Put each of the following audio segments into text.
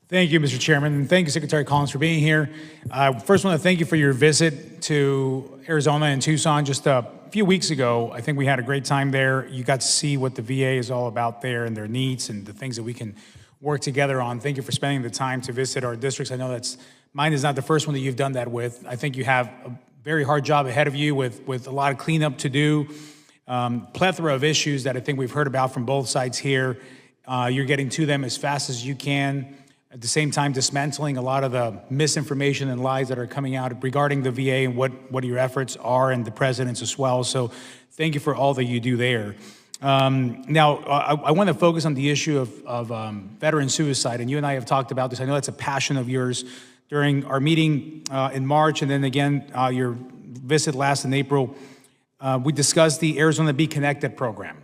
Thank you, Mr. Chairman, and thank you, Secretary Collins, for being here. First, I want to thank you for your visit to Arizona and Tucson just a few weeks ago. I think we had a great time there. You got to see what the VA is all about there and their needs and the things that we can work together on. Thank you for spending the time to visit our districts. I know mine is not the first one that you've done that with. I think you have a very hard job ahead of you with a lot of cleanup to do, plethora of issues that I think we've heard about from both sides here. You're getting to them as fast as you can. At the same time, dismantling a lot of the misinformation and lies that are coming out regarding the VA and what your efforts are, and the president's as well. So thank you for all that you do there. Now, I want to focus on the issue of veteran suicide, and you and I have talked about this. I know that's a passion of yours. During our meeting in March, and then again, your visit last in April, we discussed the Arizona Be Connected program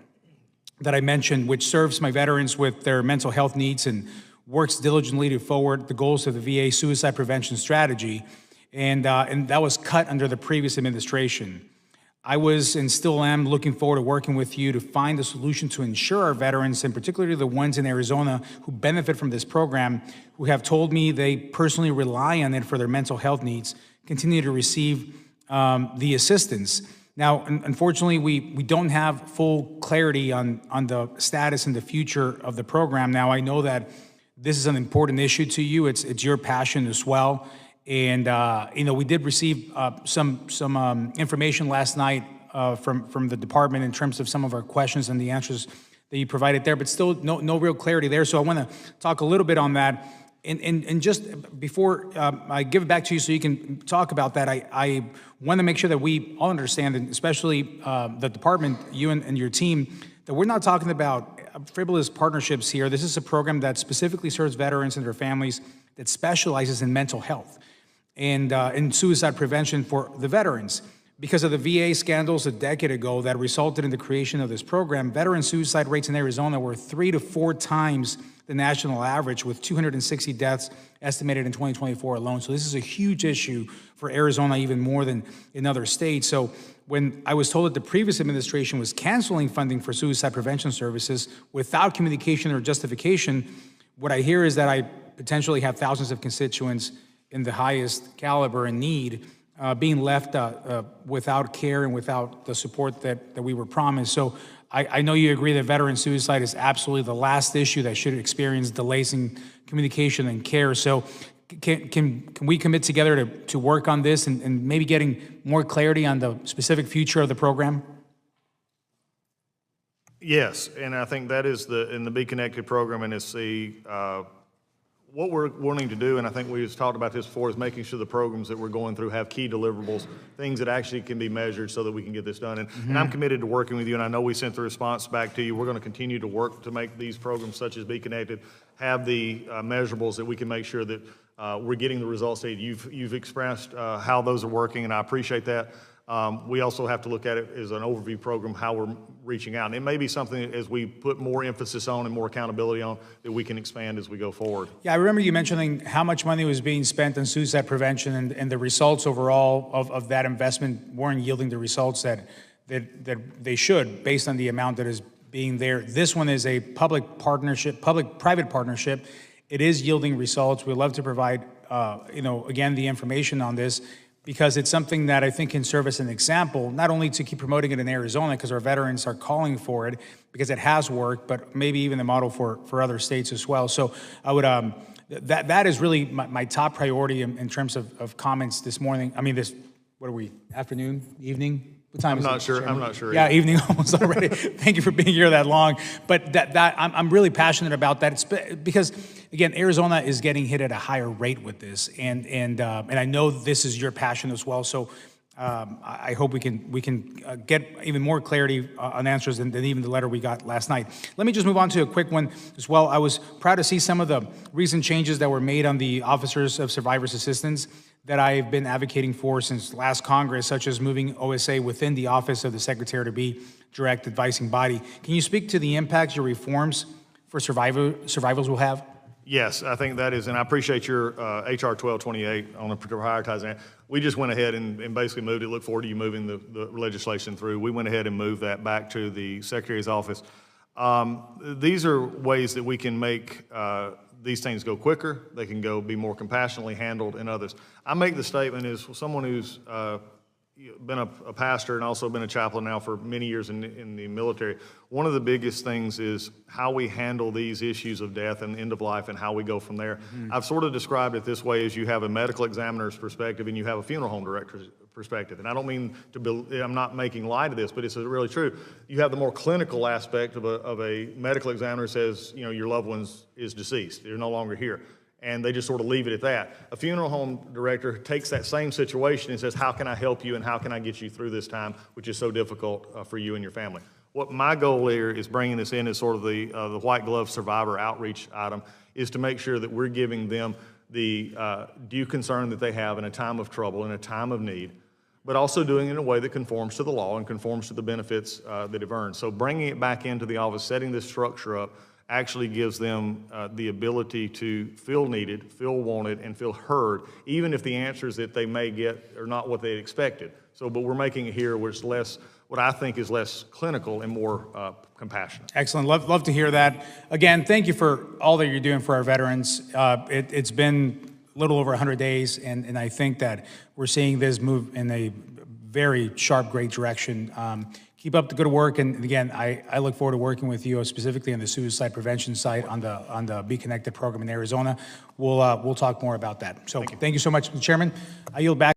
that I mentioned, which serves my veterans with their mental health needs and works diligently to forward the goals of the VA suicide prevention strategy, and that was cut under the previous administration. I was and still am looking forward to working with you to find a solution to ensure our veterans, and particularly the ones in Arizona who benefit from this program, who have told me they personally rely on it for their mental health needs, continue to receive the assistance. Now, unfortunately, we don't have full clarity on the status and the future of the program. Now, I know that this is an important issue to you. It's your passion as well. And we did receive some information last night from the department in terms of some of our questions and the answers that you provided there, but still no real clarity there. So I want to talk a little bit on that. And just before I give it back to you so you can talk about that, I want to make sure that we all understand, and especially the department, you and your team, that we're not talking about frivolous partnerships here. This is a program that specifically serves veterans and their families, that specializes in mental health and in suicide prevention for the veterans. Because of the VA scandals a decade ago that resulted in the creation of this program, veteran suicide rates in Arizona were 3 to 4 times the national average, with 260 deaths estimated in 2024 alone. So this is a huge issue for Arizona, even more than in other states. So when I was told that the previous administration was canceling funding for suicide prevention services without communication or justification, what I hear is that I potentially have thousands of constituents in the highest caliber and need being left without care and without the support that we were promised. So I know you agree that veteran suicide is absolutely the last issue that should experience delays in communication and care. So can we commit together to work on this and maybe getting more clarity on the specific future of the program? Yes, and I think that is in the Be Connected program, and it's what we're wanting to do, and I think we've talked about this before, is making sure the programs that we're going through have key deliverables, things that actually can be measured so that we can get this done. And I'm committed to working with you, and I know we sent the response back to you. We're going to continue to work to make these programs, such as Be Connected, have the measurables that we can make sure that we're getting the results that you've expressed how those are working, and I appreciate that. We also have to look at it as an overview program, how we're reaching out. And it may be something as we put more emphasis on and more accountability on that we can expand as we go forward. Yeah, I remember you mentioning how much money was being spent on suicide prevention, and the results overall of that investment weren't yielding the results that they should, based on the amount that is being there. This one is a public-private partnership. It is yielding results. We'd love to provide, again, the information on this, because it's something that I think can serve as an example, not only to keep promoting it in Arizona, because our veterans are calling for it, because it has worked, but maybe even the model for other states as well. So I would, that is really my top priority in terms of comments this morning. I mean, what are we, afternoon, evening? What time is it? I'm not sure. Yeah, evening almost already. Thank you for being here that long. But I'm really passionate about that. It's because, again, Arizona is getting hit at a higher rate with this, and I know this is your passion as well. So I hope we can get even more clarity on answers than even the letter we got last night. Let me just move on to a quick one as well. I was proud to see some of the recent changes that were made on the Officers of Survivors Assistance that I've been advocating for since last Congress, such as moving OSA within the Office of the Secretary to be direct advising body. Can you speak to the impacts your reforms for survivors will have? Yes, I think that is, and I appreciate your HR 1228 on the prioritizing. We just went ahead and basically moved it. Look forward to you moving the legislation through. We went ahead and moved that back to the Secretary's office. These are ways that we can make these things go quicker, they can be more compassionately handled in others. I make the statement as someone who's been a pastor and also been a chaplain now for many years in the military. One of the biggest things is how we handle these issues of death and end of life and how we go from there. I've sort of described it this way: as you have a medical examiner's perspective and you have a funeral home director's perspective. And I don't mean I'm not making light of this, but it's really true. You have the more clinical aspect of a medical examiner says, your loved one is deceased, they're no longer here. And they just sort of leave it at that. A funeral home director takes that same situation and says, how can I help you and how can I get you through this time, which is so difficult for you and your family? What my goal here is bringing this in as sort of the white glove survivor outreach item, is to make sure that we're giving them the due concern that they have in a time of trouble, in a time of need, but also doing it in a way that conforms to the law and conforms to the benefits that they've earned. So bringing it back into the office, setting this structure up, actually gives them the ability to feel needed, feel wanted, and feel heard, even if the answers that they may get are not what they expected. So, but we're making it here where it's less, what I think is less clinical and more compassionate. Excellent. Love to hear that. Again, thank you for all that you're doing for our veterans. It's been a little over 100 days, and I think that we're seeing this move in a very sharp, great direction. Keep up the good work, and again, I look forward to working with you specifically on the suicide prevention side on the Be Connected program in Arizona. We'll talk more about that. So thank you so much, Mr. Chairman. I yield back.